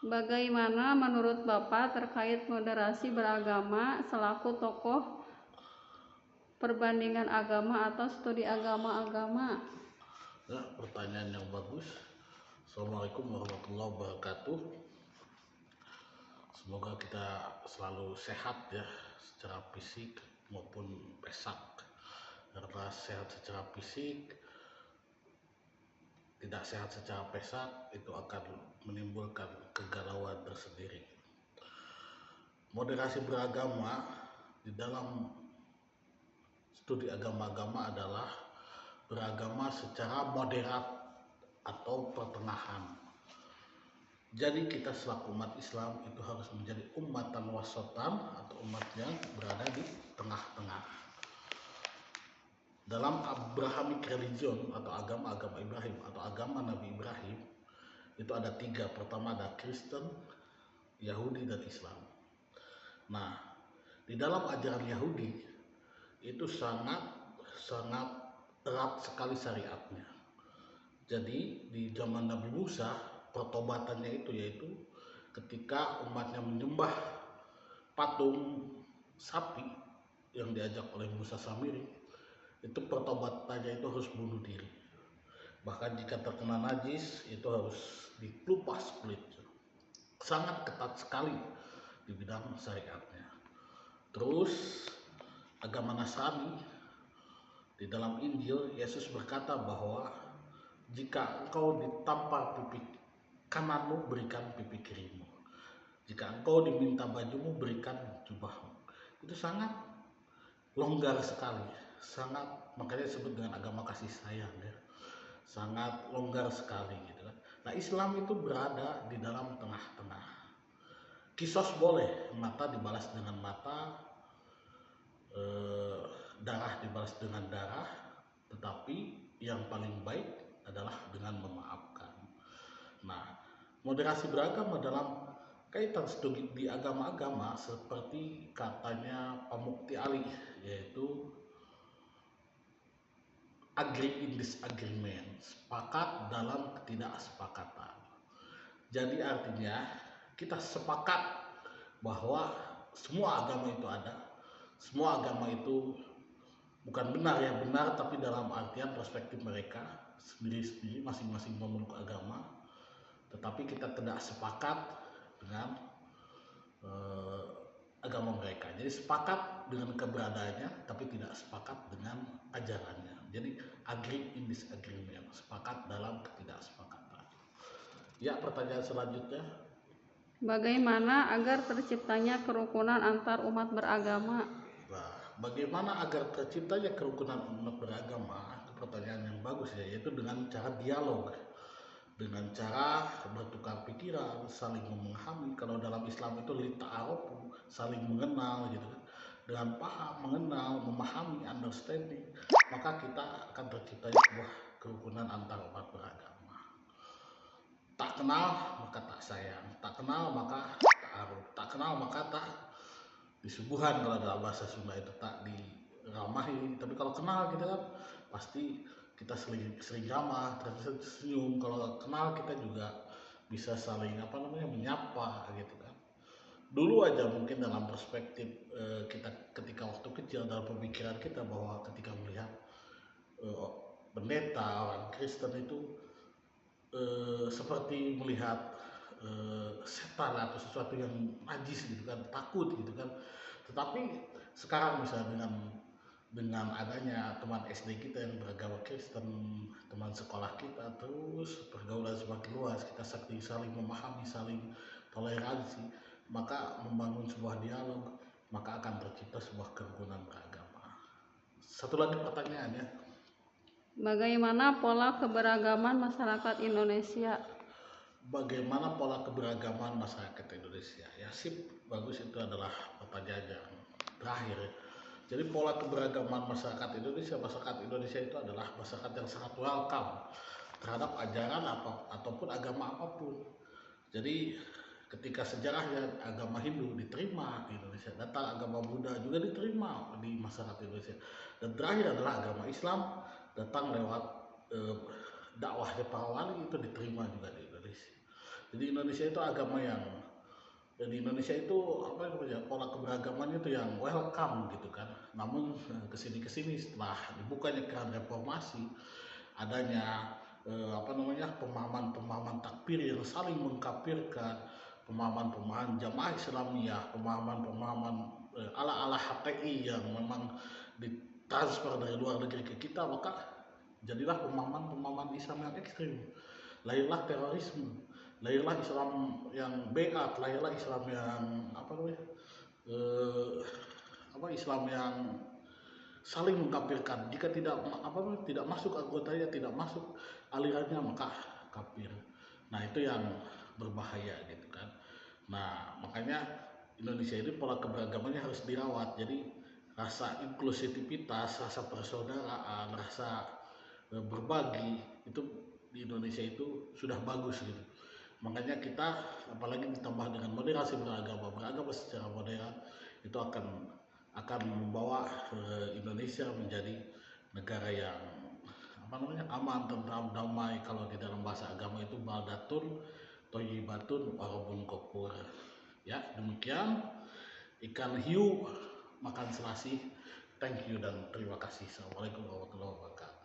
Bagaimana menurut Bapak terkait moderasi beragama selaku tokoh perbandingan agama atau studi agama-agama? Ya, pertanyaan yang bagus. Assalamualaikum warahmatullahi wabarakatuh. Semoga kita selalu sehat ya, secara fisik maupun pesak. Karena sehat secara fisik, tidak sehat secara pesak, itu akan menimbulkan kegalauan tersendiri. Moderasi beragama di dalam studi agama-agama adalah beragama secara moderat atau pertengahan. Jadi kita selaku umat Islam itu harus menjadi ummatan wasatan atau umat yang berada di tengah-tengah. Dalam Abrahamic religion atau agama-agama Ibrahim atau agama Nabi Ibrahim itu ada 3. Pertama ada Kristen, Yahudi, dan Islam. Nah, di dalam ajaran Yahudi itu sangat erat sekali syariatnya. Jadi di zaman Nabi Musa pertobatannya itu yaitu ketika umatnya menyembah patung sapi yang diajak oleh Musa Samiri, itu pertobatannya itu harus bunuh diri. Bahkan jika terkena najis itu harus dikelupas kulit. Sangat ketat sekali di bidang syariatnya. Terus agama Nasrani, di dalam Injil Yesus berkata bahwa jika engkau ditampar pipi kananmu, berikan pipi kirimu. Jika engkau diminta bajumu, berikan jubahmu. Itu sangat longgar sekali, makanya disebut dengan agama kasih sayang ya. Sangat longgar sekali gitu kan. Nah, Islam itu berada di dalam tengah-tengah. Kisos boleh, mata dibalas dengan mata, darah dibalas dengan darah, tetapi yang paling baik adalah dengan memaafkan. Nah, moderasi beragama dalam kaitan studi di agama-agama seperti katanya Pak Mukti Ali, yaitu agree in disagreement, sepakat dalam ketidaksepakatan. Jadi artinya kita sepakat bahwa semua agama itu ada, semua agama itu bukan benar ya, benar tapi dalam artian perspektif mereka sendiri-sendiri, masing-masing memeluk agama. Tetapi kita tidak sepakat dengan agama mereka. Jadi sepakat dengan keberadaannya tapi tidak sepakat dengan ajarannya. Jadi agree in disagreement, sepakat dalam ketidaksepakatan. Ya, pertanyaan selanjutnya. Bagaimana agar terciptanya kerukunan antar umat beragama? Nah, bagaimana agar terciptanya kerukunan umat beragama? Itu pertanyaan yang bagus ya, yaitu dengan cara dialog, dengan cara bertukar pikiran, saling memahami. Kalau dalam Islam itu lita'arofu, saling mengenal gitu kan. Dengan paham, mengenal, memahami, understanding, maka kita akan terciptanya sebuah kerukunan antar umat beragama. Tak kenal maka tak sayang, tak kenal maka ta'aruf, tak kenal maka tak disubuhan. Kalau dalam bahasa Sunda itu tak diramahi, tapi kalau kenal kita kan pasti kita sering ramah, tersenyum. Kalau kenal kita juga bisa saling menyapa gitu kan. Dulu aja mungkin dalam perspektif kita ketika waktu kecil, dalam pemikiran kita bahwa ketika melihat pendeta orang Kristen itu seperti melihat setan atau sesuatu yang najis gitu kan, takut gitu kan. Tetapi sekarang misalnya dengan adanya teman SD kita yang beragama Kristen, teman sekolah kita, terus pergaulan semakin luas, kita saling memahami, saling toleransi, maka membangun sebuah dialog, maka akan tercipta sebuah kerukunan beragama. Satu lagi pertanyaannya, Bagaimana pola keberagaman masyarakat Indonesia? bagaimana pola keberagaman masyarakat Indonesia? Ya sip, bagus, itu adalah pertanyaan yang terakhir. Jadi pola keberagaman masyarakat Indonesia itu adalah masyarakat yang sangat welcome terhadap ajaran ataupun agama apapun. Jadi ketika sejarahnya agama Hindu diterima di Indonesia, datang agama Buddha juga diterima di masyarakat Indonesia, dan terakhir adalah agama Islam datang lewat dakwahnya para wali, itu diterima juga di Indonesia. Jadi Indonesia itu agama yang di Indonesia itu apa namanya, pola keberagamannya itu yang welcome gitu kan. Namun kesini setelah dibukanya keran reformasi, adanya apa namanya, pemahaman takfir yang saling mengkafirkan, pemahaman jamaah Islamiyah, pemahaman ala HTI yang memang ditransfer dari luar negeri ke kita, maka jadilah pemahaman Islam yang ekstrim. Lahirlah terorisme, lahirlah Islam yang beat, lahirlah Islam yang apa namanya, Islam yang saling mengkafirkan. Jika tidak masuk anggotanya, tidak masuk alirannya, maka kafir. Nah, itu yang berbahaya gitu kan. Nah, makanya Indonesia ini pola keberagamannya harus dirawat. Jadi rasa inklusivitas, rasa persaudaraan, rasa berbagi itu di Indonesia itu sudah bagus gitu. Makanya kita, apalagi ditambah dengan moderasi beragama secara modern, itu akan membawa Indonesia menjadi negara yang apa namanya, aman, tentram, damai. Kalau di dalam bahasa agama itu baldatun thayyibatun warabun ghafur. Ya, demikian ikan hiu makan selasih. Thank you dan terima kasih. Assalamualaikum warahmatullahi wabarakatuh.